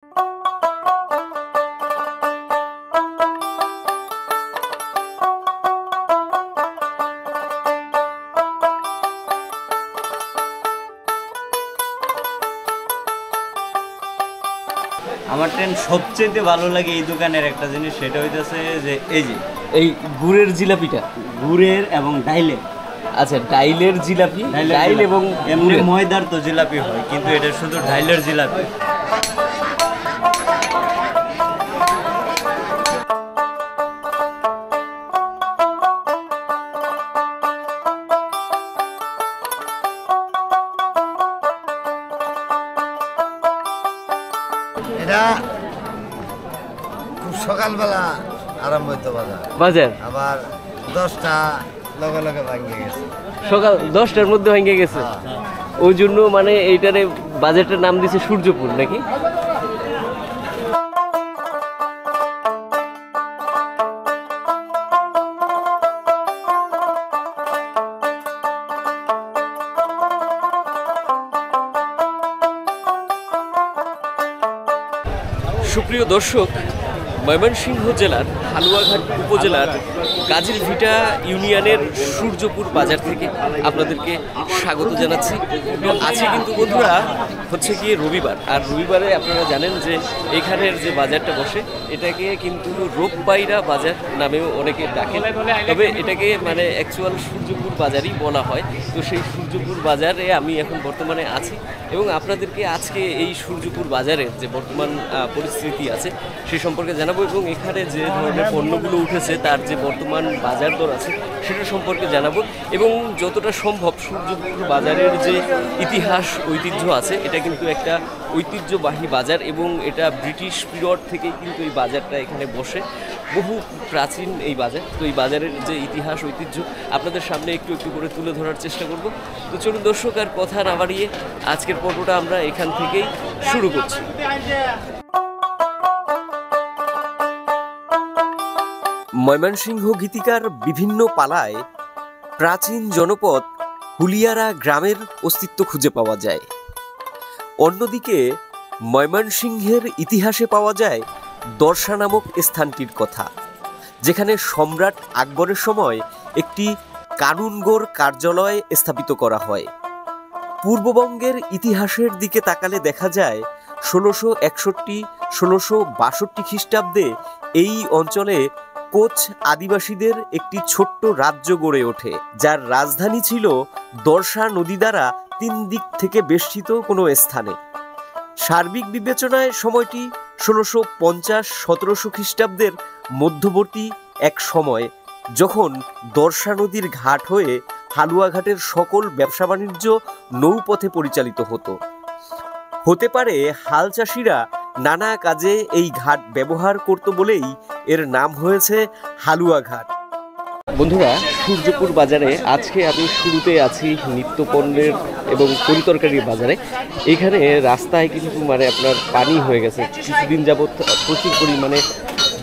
আমার ট্রেন সবচেয়ে ভালো লাগে এই দোকানের একটা জিনিস, সেটা হইতেছে যে এই গুড়ের জিলাপিটা, গুড়ের এবং ডাইলের। আচ্ছা, ডাইলের জিলাপি, ডাইল এবং এমনি ময়দার তো জিলাপি হয়, কিন্তু এটা শুধু ডাইলের জিলাপি। এটা খুব সকালবেলা আরম্ভ হইতো বাজার, আবার 10টা লগে লগে ভাঙে গেছে, সকাল 10টার মধ্যে ভেঙে গেছে। ওই জন্য মানে এইটারে বাজারটার নাম দিছে সূর্যপুর নাকি? সুপ্রিয় দর্শক, ময়মনসিংহ জেলার হালুয়াঘাট উপজেলার কাজিরভিটা ইউনিয়নের সূর্যপুর বাজার থেকে আপনাদেরকে স্বাগত জানাচ্ছি। আজকে কিন্তু বন্ধুরা হচ্ছে গিয়ে রবিবার, আর রবিবারে আপনারা জানেন যে এখানের যে বাজারটা বসে এটাকে কিন্তু রোববাইরা বাজার নামেও অনেকে ডাকেন, তবে এটাকে মানে অ্যাকচুয়াল সূর্যপুর বাজারই বলা হয়। তো সেই সূর্যপুর বাজারে আমি এখন বর্তমানে আছি এবং আপনাদেরকে আজকে এই সূর্যপুর বাজারের যে বর্তমান পরিস্থিতি আছে সে সম্পর্কে জানাবো এবং এখানে যে ধরনের পণ্যগুলো উঠেছে তার যে বর্তমান বাজার দর আছে সেটা সম্পর্কে জানাবো এবং যতটা সম্ভব সূর্যপুর বাজারের যে ইতিহাস ঐতিহ্য আছে এটা কিন্তু একটা ঐতিহ্যবাহী বাজার এবং এটা ব্রিটিশ পিরিয়ড থেকেই কিন্তু এই বাজারটা এখানে বসে, বহু প্রাচীন এই বাজার। তো এই বাজারের যে ইতিহাস ঐতিহ্য আপনাদের সামনে একটু একটু করে তুলে ধরার চেষ্টা করব। তো চলুন দর্শক, আর কথা না বাড়িয়ে আজকের পর্বটা আমরা এখান থেকেই শুরু করছি। ময়মনসিংহ গীতিকার বিভিন্ন পালায় প্রাচীন জনপদ হুলিয়ারা গ্রামের অস্তিত্ব খুঁজে পাওয়া যায়। অন্যদিকে ময়মনসিংহের ইতিহাসে পাওয়া যায় দর্শা নামক স্থানটির কথা, যেখানে সম্রাট আকবরের সময় একটি কানুনগোর কার্যালয় স্থাপিত করা হয়। পূর্ববঙ্গের ইতিহাসের দিকে তাকালে দেখা যায় 1661-1662 খ্রিস্টাব্দে এই অঞ্চলে কোচ আদিবাসীদের একটি ছোট্ট রাজ্য গড়ে ওঠে, যার রাজধানী ছিল দর্শা নদী দ্বারা 3 দিক থেকে বেষ্টিত কোনো স্থানে। সার্বিক বিবেচনায় সময়টি 1650-1700 খ্রিস্টাব্দের মধ্যবর্তী এক সময়, যখন দর্শা নদীর ঘাট হয়ে হালুয়াঘাটের সকল ব্যবসা বাণিজ্য নৌপথে পরিচালিত হতে পারে হাল চাষিরা নানা কাজে এই ঘাট ব্যবহার করত বলেই এর নাম হয়েছে হালুয়াঘাট। বন্ধুরা, সূর্যপুর বাজারে আজকে আমি শুরুতে আছি নিত্যপণ্যের এবং তরিতরকারির বাজারে। এখানে রাস্তায় কিন্তু মানে আপনার পানি হয়ে গেছে, কিছুদিন যাবৎ প্রচুর পরিমাণে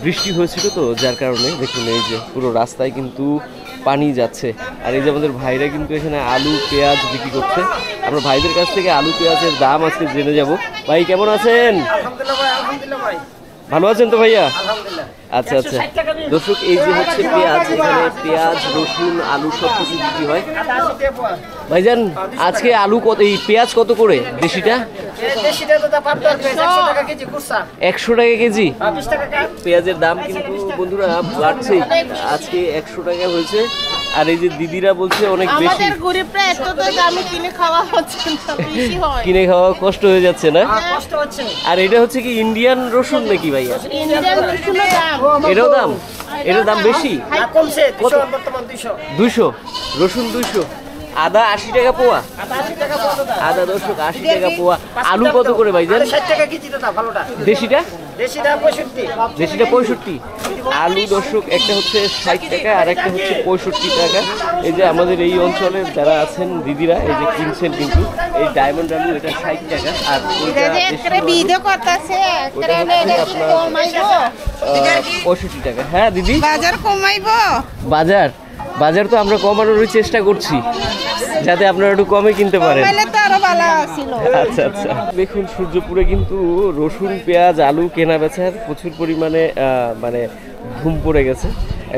বৃষ্টি হয়েছিল, তো যার কারণে দেখুন এই যে পুরো রাস্তায় কিন্তু পানি যাচ্ছে। আর এই যে আমাদের ভাইরা কিন্তু এখানে আলু পেঁয়াজ বিক্রি করছে। আমরা ভাইদের কাছ থেকে আলু পেঁয়াজের দাম আজকে জেনে যাব। ভাই কেমন আছেন? ভালো আছেন তো ভাইয়া? আচ্ছা আচ্ছা দর্শক, এই যে হচ্ছে পেঁয়াজ, এখানে পেঁয়াজ রসুন আলু সব কিছু বিক্রি হয়। ভাইজান আজকে আলু কত, এই পেঁয়াজ কত করে দেশিটা? 100 টাকা কেজি। পেঁয়াজের দাম কিন্তু বন্ধুরা বাড়ছেই, আজকে 100 টাকা হয়েছে। আর এই যে দিদিরা বলছে অনেক বেশি, কিনে খাওয়া কষ্ট হয়ে যাচ্ছে না? আর এটা হচ্ছে কি ইন্ডিয়ান রসুন নাকি ভাইয়া? এটাও দাম, এটার দাম বেশি। 200 রসুন, 200। আদা 80 টাকা পোয়া, আদা দর্শক 80 টাকা পোয়া। আলু কত করে ভাইজান? 60 টাকা কেজি। দেশিটা? দেশিটা 65। আলু দর্শক একটা হচ্ছে 60 টাকা আর একটা হচ্ছে 65 টাকা। এই যে আমাদের এই অঞ্চলের যারা আছেন দিদিরা এই যে কিনছেন কিন্তু এই ডায়মন্ড আলু, এটা 60 টাকা। আর আপনার 65 টাকা। হ্যাঁ দিদি, বাজার কমাইবো? বাজার তো আমরা কমানোর চেষ্টা করছি, যাতে আপনারা একটু কমে কিনতে পারেন। পালা ছিল। আচ্ছা আচ্ছা, দেখুন সূর্যপুরে কিন্তু রসুন পেঁয়াজ আলু কেনা বেচার প্রচুর পরিমাণে মানে ধুম পড়ে গেছে।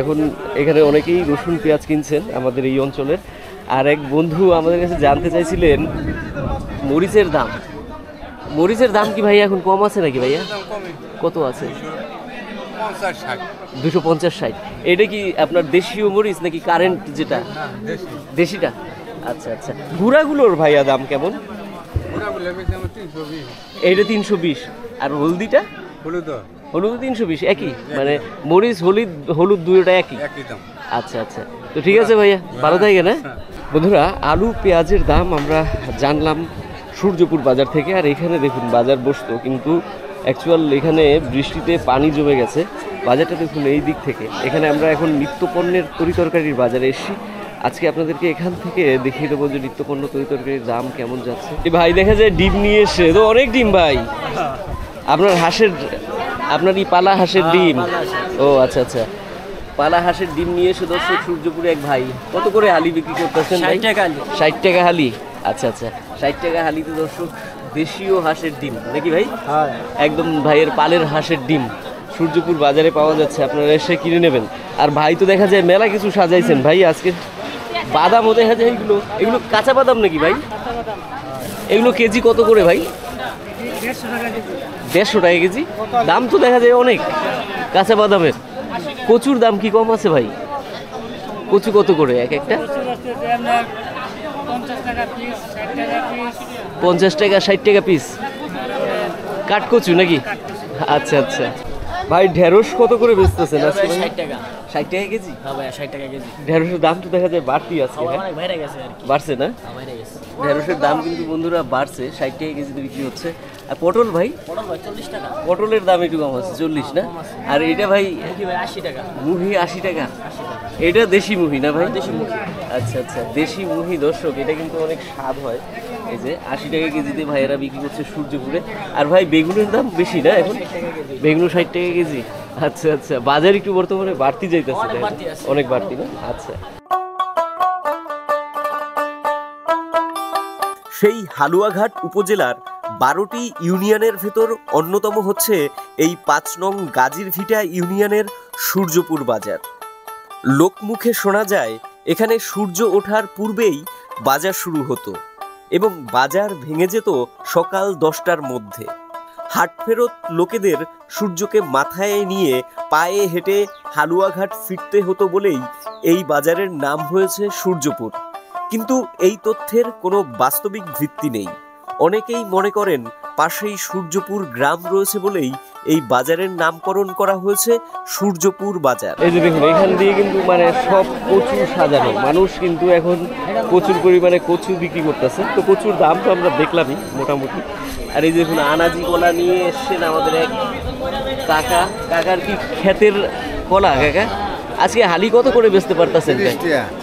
এখন এখানে অনেকেই রসুন পেঁয়াজ কিনছেন আমাদের এই অঞ্চলের। আর এক বন্ধু আমাদের কাছে জানতে চাইছিলেন মরিচের দাম। মরিচের দাম কি ভাই এখন কম আছে নাকি ভাইয়া? কত আছে? 250-60। এটা কি আপনার দেশীয় মরিচ নাকি কারেন্ট যেটা দেশিটা? আচ্ছা আচ্ছা, গুঁড়াগুলোর ভাইয়া দাম কেমন? এইটা 320। আর হলদিটা? হলুদ 320 একই, মানে মরিচ হলুদ দুটোটা একই? আচ্ছা আচ্ছা, তো ঠিক আছে ভাইয়া, ভালো থাকেন। হ্যাঁ বন্ধুরা, আলু পেঁয়াজের দাম আমরা জানলাম সূর্যপুর বাজার থেকে। আর এখানে দেখুন বাজার বসতো, কিন্তু অ্যাকচুয়াল এখানে বৃষ্টিতে পানি জমে গেছে। বাজারটা দেখুন এই দিক থেকে। এখানে আমরা এখন নিত্যপণ্যের তরিতরকারির বাজারে এসেছি। আজকে আপনাদেরকে এখান থেকে দেখিয়ে দেবো যে নিত্যপণ্য তরিতরকারির দাম কেমন যাচ্ছে। এই ভাই দেখা যায় ডিম নিয়ে এসে, তো অনেক ডিম ভাই। আপনার হাঁসের, আপনার এই পালা হাঁসের ডিম? ও আচ্ছা আচ্ছা, পালা হাঁসের ডিম নিয়ে এসে দর্শক সূর্যপুরে এক ভাই কত করে হালি বিক্রি করতেছেন? 60 টাকা হালি। 60 টাকা হালি? আচ্ছা আচ্ছা, 60 টাকা হালিতে দর্শক দেশীয় হাঁসের ডিম নাকি ভাই? একদম ভাইয়ের পালের হাঁসের ডিম সূর্যপুর বাজারে পাওয়া যাচ্ছে, আপনারা এসে কিনে নেবেন। আর ভাই তো দেখা যায় মেলা কিছু সাজাইছেন ভাই আজকে। বাদামও দেখা যায়, এগুলো কাঁচা বাদাম নাকি ভাই? এগুলো কেজি কত করে ভাই? 150 টাকা কেজি? দাম তো দেখা যায় অনেক কাঁচা বাদামের। কচুর দাম কি কম আছে ভাই? কচু কত করে এক একটা? 50 টাকা 60 টাকা পিস কাঠকচু নাকি? আচ্ছা আচ্ছা ভাই, ঢেঁড়স কত করে বেচতেছেন আজকে? 60 টাকা। 60 টাকা কেজি? হ্যাঁ ভাই, 60 টাকা কেজি। ঢেঁড়সের দাম তো দেখা যায় বাড়তি আছে। অনেক বাইরে গেছে আর কি। বাড়ছে না? বাইরে গেছে। ঢেঁড়সের দাম কিন্তু বন্ধুরা বাড়ছে, 60 টাকা কেজিতে বিক্রি হচ্ছে। আর পটল ভাই? পটল ভাই 40 টাকা। পটলের দাম একটু কম আছে, 40 না? আর এটা ভাই? কি ভাই 80 টাকা। মুহি 80 টাকা? এটা দেশি মুহি না ভাই? দেশি মুহি। আচ্ছা আচ্ছা, দেশি মুহি দর্শক, এটা কিন্তু অনেক স্বাদ হয়। এই যে 80 টাকা কেজিতে ভাইয়েরা বিক্রি করছে সূর্যপুরে। আর ভাই বেগুনের দাম বেশি না এখন? বেগুন 60 টাকা কেজি? আচ্ছা আচ্ছা, বাজার একটু বর্তমানে বাড়তি যাইতেছে, অনেক বাড়তি না? আচ্ছা। সেই হালুয়াঘাট উপজেলার 12টি ইউনিয়নের ভেতর অন্যতম হচ্ছে এই 5 নং গাজীরভিটা ইউনিয়নের সূর্যপুর বাজার। লোকমুখে শোনা যায় এখানে সূর্য ওঠার পূর্বেই বাজার শুরু হতো এবং বাজার ভেঙে যেত সকাল 10টার মধ্যে। হাট ফেরত লোকেদের সূর্যকে মাথায় নিয়ে পায়ে হেঁটে হালুয়াঘাট ফিরতে হতো বলেই এই বাজারের নাম হয়েছে সূর্যপুর। কিন্তু এই তথ্যের কোনো বাস্তবিক ভিত্তি নেই। অনেকেই মনে করেন পাশেই সূর্যপুর গ্রাম রয়েছে বলেই এই বাজারের নামকরণ করা হয়েছে সূর্যপুর বাজার। এই যে দেখুন, এখান দিয়ে কিন্তু মানে সব কচু সাজানো, মানুষ কিন্তু এখন প্রচুর পরিমাণে কচু বিক্রি করতেছে। তো কচুর দাম তো আমরা দেখলামই মোটামুটি। আর এই যে দেখুন আনাজি কলা নিয়ে এসছেন আমাদের এক কাকা। কাকার কি ক্ষেতের কলা কাকা? আজকে হালি কত করে বেচতে পারতেছেন?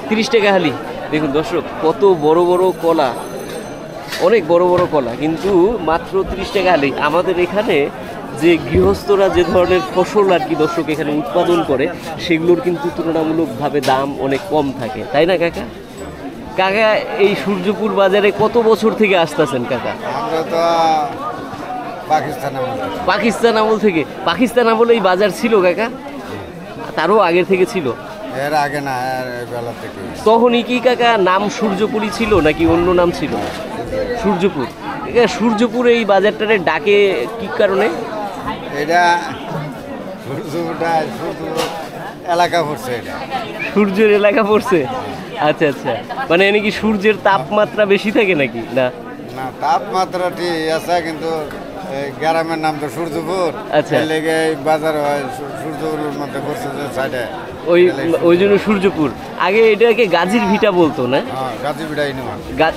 30 টাকা হালি। দেখুন দর্শক, কত বড় বড় কলা, অনেক বড় বড় কলা, কিন্তু মাত্র 30 টাকা হালি। আমাদের এখানে যে গৃহস্থরা যে ধরনের ফসল আর কি দর্শক এখানে উৎপাদন করে, সেগুলোর কিন্তু তুলনামূলকভাবে দাম অনেক কম থাকে, তাই না কাকা? কাকা এই সূর্যপুর বাজারে কত বছর থেকে আসতেছেন কাকা? আমরা তো পাকিস্তান আমল থেকে। পাকিস্তান আমলে এই বাজার ছিল কাকা? তারও আগে থেকে ছিল? এর আগে না, এর বেলা থেকে। তখনই কি কাকা নাম সূর্যপুরই ছিল নাকি অন্য নাম ছিল? সূর্যপুর। সূর্যপুর এই বাজারটারে ডাকে কি কারণে? এটা সূর্যটা সূর্য এলাকা পড়ছে, এটা সূর্যের এলাকা পড়ছে। আচ্ছা আচ্ছা, মানে এনে কি সূর্যের তাপমাত্রা বেশি থাকে নাকি? না না, তাপমাত্রা ঠিক আছে, কিন্তু গ্রামের নাম তো সূর্যপুর। আচ্ছা, লেগে বাজার হয় সূর্যপুরের মধ্যে পড়ছে যে সাইডে, ওই জন্য সূর্যপুর। আগে এটাকে গাজীরভিটা বলতো না? গাজীরভিটা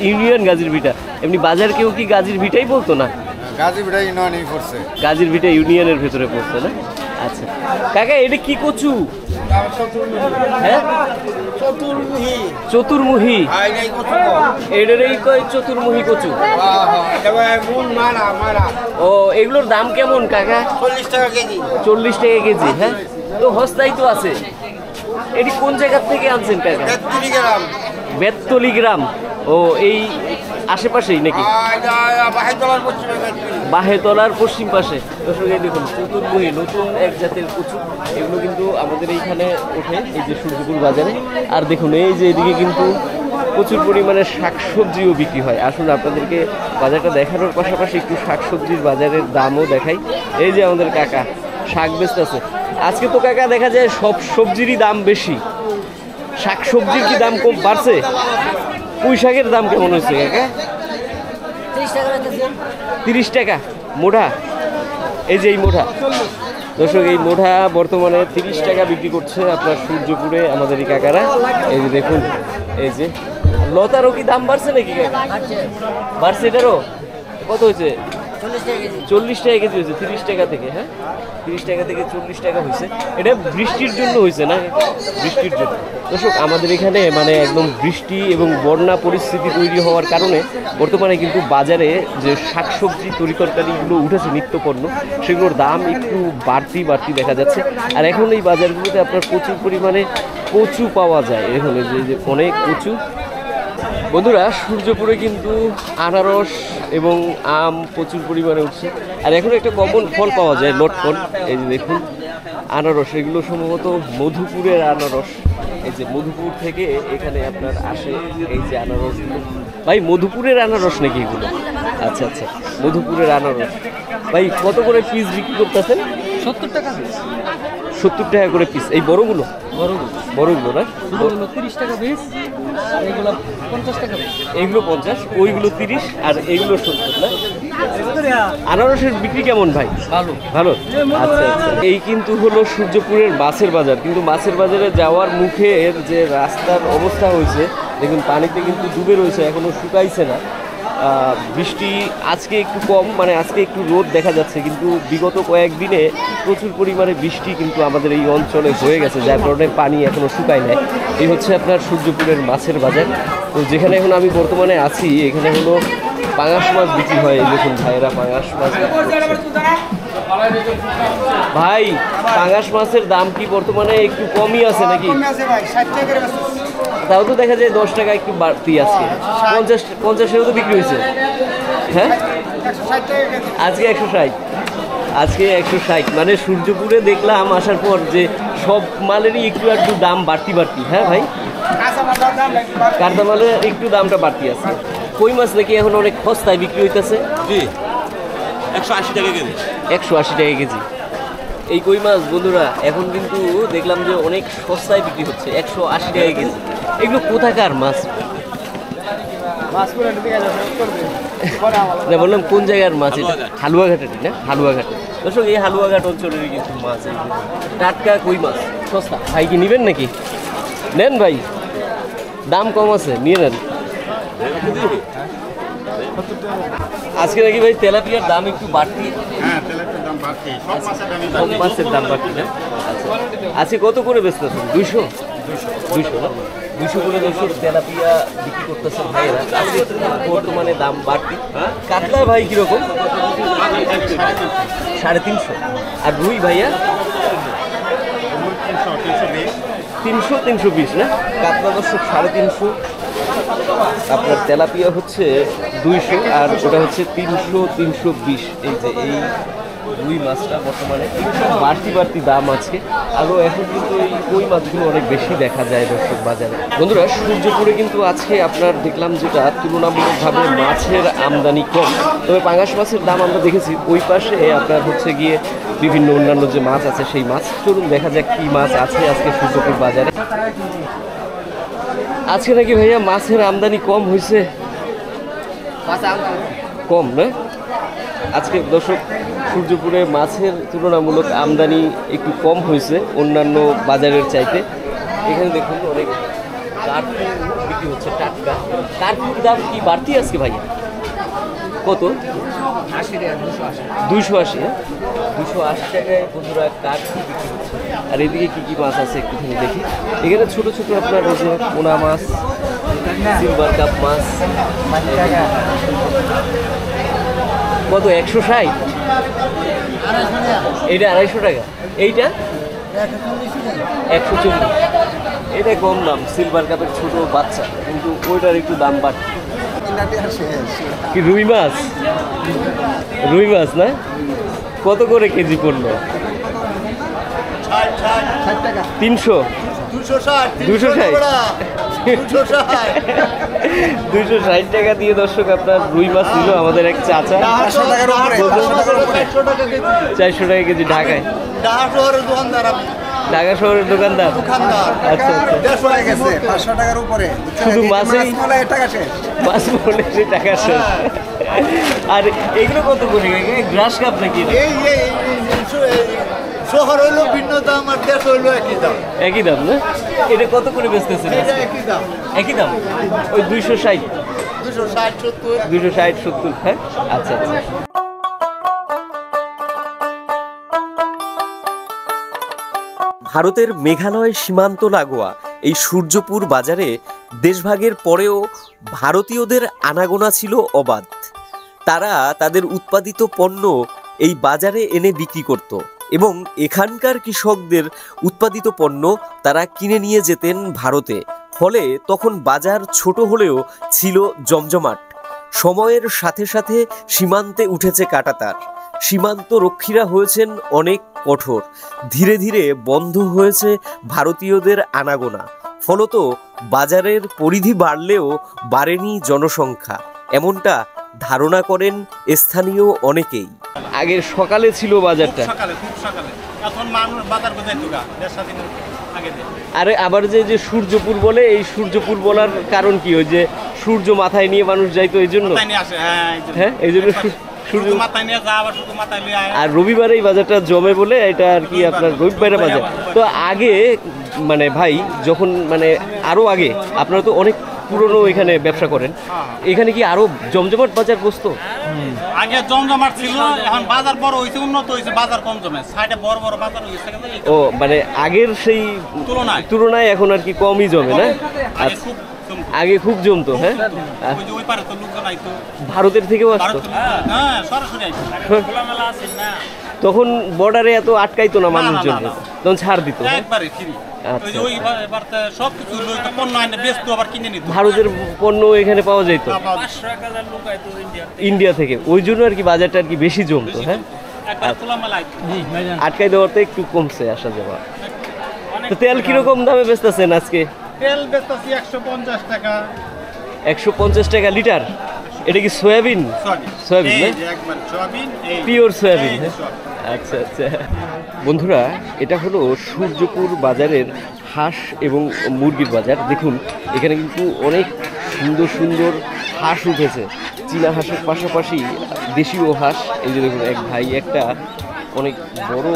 ইউনিয়ন গাজীরভিটা। এমনি বাজার কেউ কি গাজীরভিটাই বলতো না? গাজীরভিটা ইউনিয়নই পড়ছে। গাজীরভিটা ইউনিয়নের ভেতরে পড়ছে না? আচ্ছা কাকা, এটা কি কচু? হ্যাঁ, চতুর্মুহী। এটারই কয় চতুর্মুহী কচু। ও, এগুলোর দাম কেমন কাকা? 40 টাকা কেজি। 40 টাকা কেজি? হ্যাঁ, তো হস্তাই তো আছে। এটি কোন জায়গা থেকে আনছেন কাকা? বেততলি গ্রাম। ও এই আশেপাশেই নাকি? বাহেতলার পশ্চিম পাশে। দর্শক এই দেখুন চতুর্মুহী নতুন এক জাতের কচু, এগুলো কিন্তু আমাদের এইখানে ওঠে এই যে সূর্যপুর বাজারে। আর দেখুন এই যে এদিকে কিন্তু প্রচুর পরিমাণে শাকসবজিও বিক্রি হয়। আসুন আপনাদেরকে বাজারটা দেখানোর পাশাপাশি একটু শাকসবজির বাজারের দামও দেখাই। এই যে আমাদের কাকা শাক বেচতেছে। আজকে তো কাকা দেখা যায় সব সবজিরই দাম বেশি, শাকসবজির কি দাম কম বাড়ছে? পুঁই শাকের দাম কেমন হয়েছে কাকা? 30 টাকা মোটা। এই যে এই মোটা, দর্শক এই মোটা বর্তমানে 30 টাকা বিক্রি করছে আপনার সূর্যপুরে আমাদের এই কাকারা। এই যে দেখুন এই যে লতারও কি দাম বাড়ছে নাকি কাকা? বাড়ছে, এটারও কত হয়েছে? 40 টাকা কেজি হয়েছে 30 টাকা থেকে। হ্যাঁ 30 টাকা থেকে 40 টাকা হয়েছে। এটা বৃষ্টির জন্য হয়েছে না? বৃষ্টির জন্য। দর্শক আমাদের এখানে মানে একদম বৃষ্টি এবং বন্যা পরিস্থিতি তৈরি হওয়ার কারণে বর্তমানে কিন্তু বাজারে যে শাকসবজি তরিতরকারিগুলো উঠেছে নিত্যপণ্য, সেগুলোর দাম একটু বাড়তি দেখা যাচ্ছে। আর এখন এই বাজারগুলোতে আপনার প্রচুর পরিমাণে কচু পাওয়া যায়। এখন এই যে অনেক কচু। বন্ধুরা সূর্যপুরে কিন্তু আনারস এবং আম প্রচুর পরিমাণে উঠছে। আর এখন একটা কমন ফল পাওয়া যায় লটকন। এই যে দেখুন আনারস, এগুলো সম্ভবত মধুপুরের আনারস। এই যে মধুপুর থেকে এখানে আপনার আসে এই যে আনারসগুলো। ভাই মধুপুরের আনারস নাকি এগুলো? আচ্ছা আচ্ছা, মধুপুরের আনারস। ভাই কত করে পিস বিক্রি করতেছেন? 70 টাকা পিস। 70 টাকা করে পিস। এই বড়গুলো? বড়গুলো না? 30 টাকা পিস, এইগুলো 50 টাকা পিস। এইগুলো 50, ওইগুলো 30, আর এইগুলো 70 না? আনারসের বিক্রি কেমন ভাই? ভালো। ভালো। আচ্ছা আচ্ছা। এই কিন্তু হলো সূর্যপুরের মাছের বাজার। কিন্তু মাছের বাজারে যাওয়ার মুখের যে রাস্তার অবস্থা হয়েছে দেখুন, পানিতে কিন্তু ডুবে রয়েছে, এখনো শুকাইছে না। বৃষ্টি আজকে একটু কম, মানে আজকে একটু রোদ দেখা যাচ্ছে, কিন্তু বিগত কয়েকদিনে প্রচুর পরিমাণে বৃষ্টি কিন্তু আমাদের এই অঞ্চলে হয়ে গেছে, যার কারণে পানি এখনো শুকায় নাই। এই হচ্ছে আপনার সূর্যপুরের মাছের বাজার। তো যেখানে এখন আমি বর্তমানে আছি এখানে হলো পাঙাশ মাছ বিক্রি হয়। দেখুন ভাইয়েরা পাঙাশ মাছ। ভাই পাঙাশ মাছের দাম কি বর্তমানে একটু কমই আছে নাকি? তাও তো দেখা যায় 10 টাকা একটু বাড়তি আছে। 50-50-এও তো বিক্রি হয়েছে। হ্যাঁ আজকে 160। আজকে 160, মানে সূর্যপুরে দেখলাম আসার পর যে সব মালেরই একটু একটু দাম বাড়তি। হ্যাঁ ভাই, কাঁচা মালের একটু দামটা বাড়তি আছে। কই মাছ নাকি এখন অনেক সস্তায় বিক্রি হইতেছে? জি 180 টাকা কেজি। 180 টাকা কেজি এই কই মাছ বন্ধুরা এখন কিন্তু দেখলাম যে অনেক সস্তায় বিক্রি হচ্ছে, 180 টাকা কেজি। এগুলো কোথাকার মাছ? না বললাম কোন জায়গার মাছ এটা? হালুয়াঘাটের না? হালুয়াঘাট। দর্শক এই হালুয়াঘাট অঞ্চলের কিন্তু মাছ, টাটকা কই মাছ সস্তা। ভাই কি নেবেন নাকি? নেন ভাই, দাম কম আছে, নিয়ে নেন। আজকে নাকি ভাই তেলাপিয়ার দাম একটু বাড়তি। হ্যাঁ তেলাপিয়ার দাম বাড়তি, সব মাছের দাম বাড়তি না? আচ্ছা আজকে কত করে বেচতেছেন? 200 না? 200 করে দর্শক তেলাপিয়া বিক্রি করতেছে ভাইয়েরা। আজকে বর্তমানে দাম বাড়তি। কাতলা ভাই কিরকম? 350। আর রুই ভাইয়া 300-320 না? কাতলা দর্শক 350। আপনার তেলাপিয়া হচ্ছে 200, আর ওটা হচ্ছে 300-320। এই যে এই রুই মাছটা বর্তমানে বাড়তি দাম আছে। আরও এখন কিন্তু এই কই মাছগুলো অনেক বেশি দেখা যায় দর্শক বাজারে। বন্ধুরা সূর্যপুরে কিন্তু আজকে আপনার দেখলাম যেটা তুলনামূলকভাবে মাছের আমদানি কম, তবে পাঙাশ মাছের দাম আমরা দেখেছি। ওই পাশে আপনার হচ্ছে গিয়ে বিভিন্ন অন্যান্য যে মাছ আছে সেই মাছ। চলুন দেখা যাক কী মাছ আছে আজকে সূর্যপুর বাজারে। আজকে নাকি ভাইয়া মাছের আমদানি কম হয়েছে? কম না? আজকে দর্শক সূর্যপুরে মাছের তুলনামূলক আমদানি একটু কম হয়েছে অন্যান্য বাজারের চাইতে। এখানে দেখুন অনেক কার্পু বিক্রি হচ্ছে টাটকা। কার্পুর দাম কি বাড়তি আজকে ভাইয়া? কত? 280। 280 টাকায় বন্ধুরা কার্পু বিক্রি হচ্ছে। আর এদিকে কী মাছ আছে একটুখানি দেখি। এখানে ছোট আপনার ওই যে পোনা মাছ, সিলভার কাপ মাছ। কত? 160? এইটা 250 টাকা। এইটা 140। এটা কম দাম, সিলভার কাপের ছোট বাচ্চা, কিন্তু ওইটার একটু দাম বাড়ছে। কি রুই মাছ? রুই মাছ না? কত করে কেজি পড়লো? 300, 260 টাকা দিয়ে দর্শক আপনার রুই মাছ দিল আমাদের এক চাচা। 400 টাকা কেজি ঢাকায়। ঢাকা শহরের দোকানদার। আচ্ছা আচ্ছা, 500 টাকার উপরে শুধু মাছেই মাছ বলে সে টাকা শেষ। আর এগুলো কত করে? গ্রাস কাপ নাকি? শহর হইলো ভিন্ন দাম আর দেশ হইলো একই দাম। একই দাম না? এটা কত করে বেচতেছেন? একই দাম, একই দাম, ওই 260, 260-70। হ্যাঁ, আচ্ছা আচ্ছা। ভারতের মেঘালয় সীমান্ত লাগোয়া এই সূর্যপুর বাজারে দেশভাগের পরেও ভারতীয়দের আনাগোনা ছিল অবাধ। তারা তাদের উৎপাদিত পণ্য এই বাজারে এনে বিক্রি করত এবং এখানকার কৃষকদের উৎপাদিত পণ্য তারা কিনে নিয়ে যেতেন ভারতে। ফলে তখন বাজার ছোট হলেও ছিল জমজমাট। সময়ের সাথে সাথে সীমান্তে উঠেছে কাঁটাতার। সীমান্ত রক্ষীরা হয়েছেন অনেক কঠোর। ধীরে ধীরে বন্ধ হয়েছে ভারতীয়দের আনাগোনা। ফলত বাজারের পরিধি বাড়লেও বাড়েনি জনসংখ্যা, এমনটা ধারণা করেন স্থানীয় অনেকেই। আগে সকালে ছিল বাজারটা, খুব সকালে। এখন মানুষ বাজার কোথায় ঢোকা 1.5 দিন আগে দিয়ে। আরে আবার যে সূর্যপুর বলে, এই সূর্যপুর বলার কারণ কি? ওই যে সূর্য মাথায় নিয়ে মানুষ যাইতো এই জন্য। হ্যাঁ, এই জন্য সূর্য মাথায় নিয়ে যা, আবার শুধু মাথায় নিয়ে আয়। আর রবিবারে এই বাজারটা জমে বলে এটা আর কি আপনার রবিবারে বাজার। তো আগে মানে ভাই যখন মানে আরো আগে আপনারা তো অনেক পুরনো এখানে ব্যবসা করেন, এখানে কি আরো জমজমাট বাজার বসতো? আগে জমজমাট ছিল, এখন বাজার বড় হয়েছে, উন্নত হয়েছে, বাজার কম জমে। সাইডে বড় বড় বাজার হয়েছে। ও মানে আগের সেই তুলনায় এখন আর কি কমই জমে না? আচ্ছা, আগে খুব জমতো। হ্যাঁ, ভারতের থেকেও আসতো। তখন বর্ডারে এত আটকাইতো না মানুষজন, তখন ছাড় দিত। ভারতের পণ্য এখানে পাওয়া যেত ইন্ডিয়া থেকে, ওই জন্য আর কি বাজারটা আর কি বেশি জমতো। হ্যাঁ, আটকাই দেওয়াতে একটু কমছে আসা যাওয়া। তো তেল কিরকম দামে বেচতেছেন আজকে? তেল বেচতেছি 150 টাকা। 150 টাকা লিটার? এটা কি সয়াবিন? সয়াবিন না? Pure soybean. আচ্ছা আচ্ছা বন্ধুরা, এটা হলো সূর্যপুর বাজারের হাঁস এবং মুরগির বাজার। দেখুন এখানে কিন্তু অনেক সুন্দর সুন্দর হাঁস উঠেছে। চীনা হাঁসের পাশাপাশি দেশীয় হাঁস। এই যে দেখুন, এক ভাই একটা অনেক বড়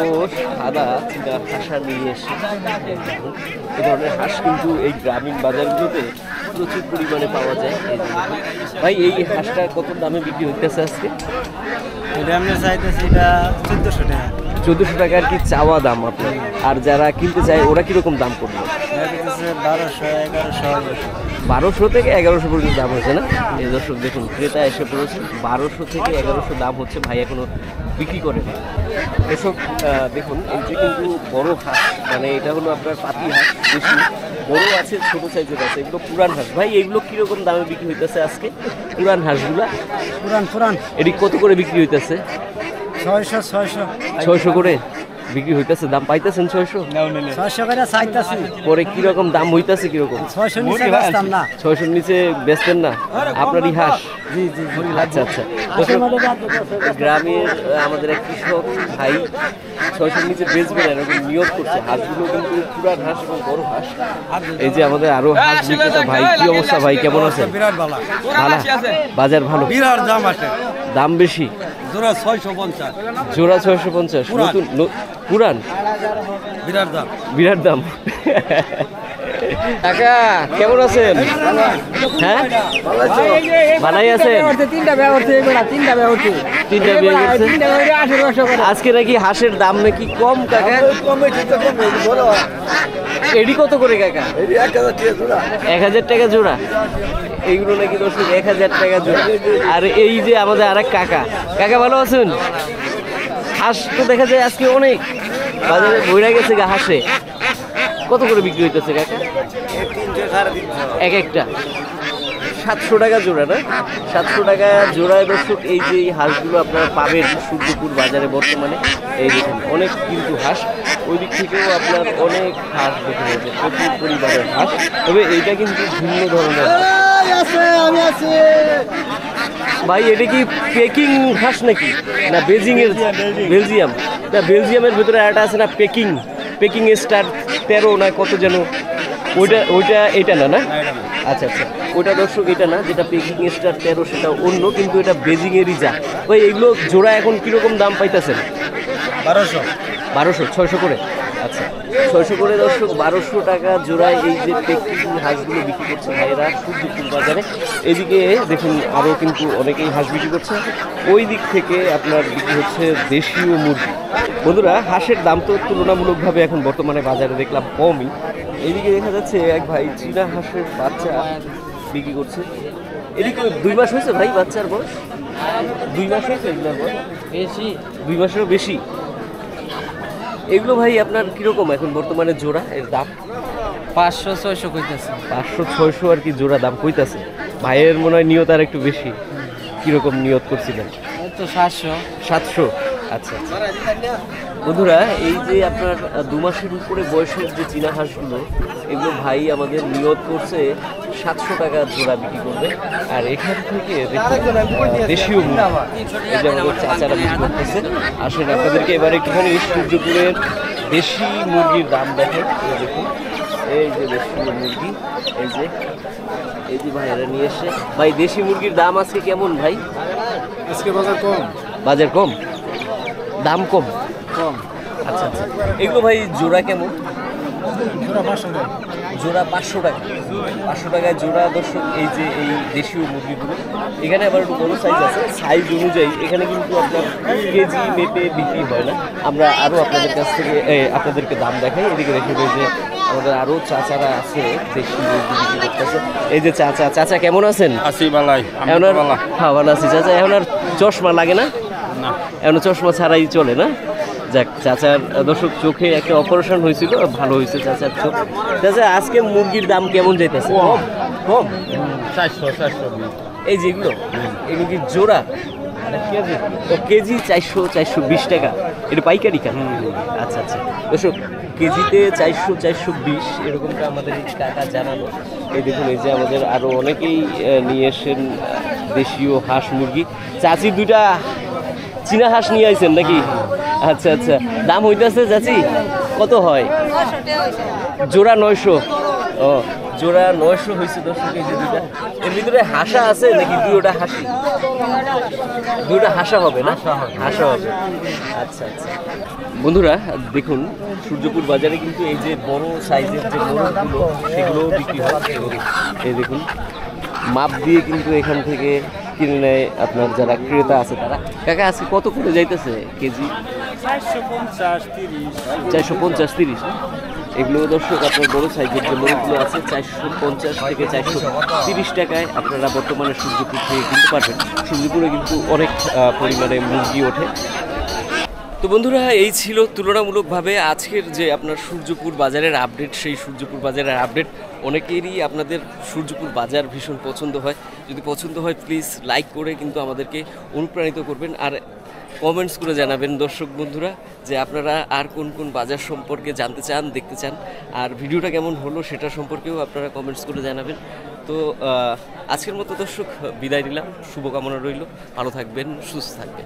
সাদা চীনা হাঁসা নিয়ে এসে। এ ধরনের হাঁস কিন্তু এই গ্রামীণ বাজারগুলোতে প্রচুর পরিমাণে পাওয়া যায়। ভাই এই হাঁসটা কত দামে বিক্রি হইতেছে আজকে? এটা আমরা চাইতেছি এটা 1400 টাকা। 1400 টাকা আর কি চাওয়া দাম আপনার। আর যারা কিনতে চায় ওরা কিরকম দাম করবে? 1200 থেকে 1100 পর্যন্ত দাম হচ্ছে না? এই দর্শক দেখুন, ক্রেতা এসে পড়েছে। 1200 থেকে 1100 দাম হচ্ছে, ভাই এখনো বিক্রি করে না। এসব দেখুন, এই যে কিন্তু বড় হাঁস, মানে এটা হলো আপনার পাতি হাঁস, বেশি বড় আছে, ছোট সাইজের আছে। এগুলো পুরান হাঁস। ভাই এগুলো কিরকম দামে বিক্রি হইতেছে আজকে? পুরান হাঁসগুলা পুরান এটি কত করে বিক্রি হইতেছে? 600 করে বিক্রি হইতেছে। দাম পাইতেছেন 600? 600 করে চাইতাছি। পরে কিরকম দাম হইতেছে? কিরকম? 600 নিচে বেচতাম না। 600 নিচে বেচতেন না আপনারই হাঁস? জি জি। আচ্ছা আচ্ছা, গ্রামের আমাদের এক কৃষক ভাই 600 নিচে বেচবে না এরকম নিয়োগ করছে। হাঁসগুলো কিন্তু পুরান হাঁস এবং বড় হাঁস। এই যে আমাদের আরো হাঁস বিক্রেতা ভাই, কি অবস্থা ভাই, কেমন আছেন? বিরাট ভালো। ভালো, বাজার ভালো? বিরাট দাম আছে। দাম বেশি? জোড়া 650। জোড়া 650? নতুন পুরান? বিরাট দাম। বিরাট দাম। কাকা কেমন আছেন? হ্যাঁ, ভালোই আছেন? তিনটা বিয়ে করছে। আজকে নাকি হাঁসের দাম নাকি কম কাকা? এডি কত করে কাকা? 1000 টাকা জোড়া। এইগুলো নাকি দর্শক 1000 টাকা জোড়া। আর এই যে আমাদের আরেক কাকা, কাকা ভালো আছেন? হাঁস তো দেখা যায় আজকে অনেক বাজারে বইরা গেছে গা হাঁসে। কত করে বিক্রি হইতেছে কাকা? 300 350 এক একটা 700 টাকা জোড়া না? 700 টাকা জোড়ায় দর্শক এই যে এই হাঁসগুলো আপনারা পাবেন সূর্যপুর বাজারে বর্তমানে। এই দেখুন অনেক কিন্তু হাঁস, ওই দিক থেকেও আপনার অনেক হাঁস দেখে রয়েছে, প্রচুর পরিমাণের হাঁস। তবে এইটা কিন্তু ভিন্ন ধরনের ভাই। এটা কি পেকিং হাঁস নাকি না বেলজিয়াম? না বেলজিয়ামের ভিতরে একটা আছে না পেকিং স্টার 13 না কত যেন, ওইটা এটা না? আচ্ছা আচ্ছা, ওটা দর্শক এটা না, যেটা পেকিং স্টার 13 সেটা অন্য, কিন্তু এটা বেজিংয়েরই যা। ভাই এগুলো জোড়া এখন কিরকম দাম পাইতেছেন? 1200 600 করে। আচ্ছা 600 করে দর্শক, 1200 টাকা জোড়ায় এই যে পেকিং হাঁসগুলো বিক্রি করছে ভাইয়েরা সূর্যপুর বাজারে। এদিকে দেখুন আরও কিন্তু অনেকেই হাঁস বিক্রি করছে। ওই দিক থেকে আপনার বিক্রি হচ্ছে দেশীয় মুরগি। বন্ধুরা হাঁসের দাম তো তুলনামূলকভাবে এখন বর্তমানে বাজারে দেখলাম কমই। এদিকে দেখা যাচ্ছে এক ভাই চীনা হাঁসের বাচ্চা বিক্রি করছে। এদিকে 2 মাস হয়েছে ভাই বাচ্চার বয়স? 2 মাস হয়েছে এগুলোর বয়স? বেশি 2 মাসেরও বেশি। এগুলো ভাই আপনার কিরকম এখন বর্তমানে জোড়া এর দাম? 500-600 কইতেছে। 500-600 আর কি জোড়া দাম কইতাছে। ভাইয়ের মনে হয় নিয়ত আর একটু বেশি। কিরকম নিয়ত করছিলেন? তো 700। 700। আচ্ছা আচ্ছা বন্ধুরা, এই যে আপনার 2 মাসের উপরে বয়সের যে চীনা হাঁসগুলো, এগুলো ভাই আমাদের নিয়ত করছে 700 টাকা জোড়া বিক্রি করবে। আর এখান থেকে দেশীয় মুরগি, এই যে আমাদের চাচারা বিক্রি করতেছে। আসলে আপনাদেরকে এবারে একটুখানি সূর্যপুরের দেশি মুরগির দাম দেখেন। দেখুন এই যে দেশীয় মুরগি, এই যে ভাইয়েরা নিয়ে এসে। ভাই দেশি মুরগির দাম আজকে কেমন ভাই? আজকে বাজার কম। বাজার কম, দাম কম। আচ্ছা আচ্ছা, এগুলো ভাই জোড়া কেমন? জোড়া 500 টাকা। 500 টাকায় জোড়া দর্শক। এই যে এই দেশীয় মুরগিগুলো, এখানে আবার একটু বড় সাইজ আছে। সাইজ অনুযায়ী এখানে কিন্তু আপনার কেজি মেপে বিক্রি হয় না। আমরা আরও আপনাদের কাছ থেকে আপনাদেরকে দাম দেখাই। এদিকে দেখে যে আমাদের আরও চাচারা আছে দেশি মুরগি বিক্রি করতেছে। এই যে চাচা কেমন আছেন? আসি বালাই এখন আর ভালো আছি চাচা। এখন আর চশমা লাগে না? এখন চশমা ছাড়াই চলে না? যাক, চাচার দর্শক চোখে একটা অপারেশন হয়েছিল, ভালো হয়েছে চাচার চোখ। চাচা আজকে মুরগির দাম কেমন যাইতেছে? কম 400 এই যেগুলো, এগুলো কি জোড়া? ও কেজি 400-420 টাকা। এটা পাইকারি কেন? আচ্ছা আচ্ছা দর্শক, কেজিতে 400-420 এরকমটা আমাদের কাকা জানানো। এই দেখুন এই যে আমাদের আরও অনেকেই নিয়ে এসেন দেশীয় হাঁস মুরগি। চাচি 2টা চীনা হাঁস নিয়ে আইছেন নাকি? আচ্ছা আচ্ছা, দাম হইতেছে চাচি কত হয়? জোড়া 900। ও জোড়া 900 হয়েছে দর্শক। এই যে 2টা, এর ভিতরে হাঁসা আছে নাকি? 2টা হাসি, 2টা হাঁসা হবে না? হাঁসা হবে। আচ্ছা আচ্ছা বন্ধুরা দেখুন, সূর্যপুর বাজারে কিন্তু এই যে বড় সাইজের যে মোরগগুলো, সেগুলোও বিক্রি হয়। এই দেখুন মাপ দিয়ে কিন্তু এখান থেকে কিনে নেয় আপনার যারা ক্রেতা আছে তারা। কাকা আজকে কত করে যাইতেছে কেজি? 450-30। এগুলো দর্শক আপনার বড় সাইজের যে মোরগগুলো আছে 450 থেকে 430 টাকায় আপনারা বর্তমানে সূর্যপুর থেকে কিনতে পারবেন। সূর্যপুরে কিন্তু অনেক পরিমাণে মুরগি ওঠে। তো বন্ধুরা, এই ছিল তুলনামূলকভাবে আজকের যে আপনার সূর্যপুর বাজারের আপডেট। সেই সূর্যপুর বাজারের আপডেট অনেকেরই আপনাদের সূর্যপুর বাজার ভীষণ পছন্দ হয়। যদি পছন্দ হয় প্লিজ লাইক করে কিন্তু আমাদেরকে অনুপ্রাণিত করবেন, আর কমেন্টস করে জানাবেন দর্শক বন্ধুরা যে আপনারা আর কোন কোন বাজার সম্পর্কে জানতে চান, দেখতে চান, আর ভিডিওটা কেমন হলো সেটা সম্পর্কেও আপনারা কমেন্টস করে জানাবেন। তো আজকের মতো দর্শক বিদায় নিলাম, শুভকামনা রইল, ভালো থাকবেন, সুস্থ থাকবেন।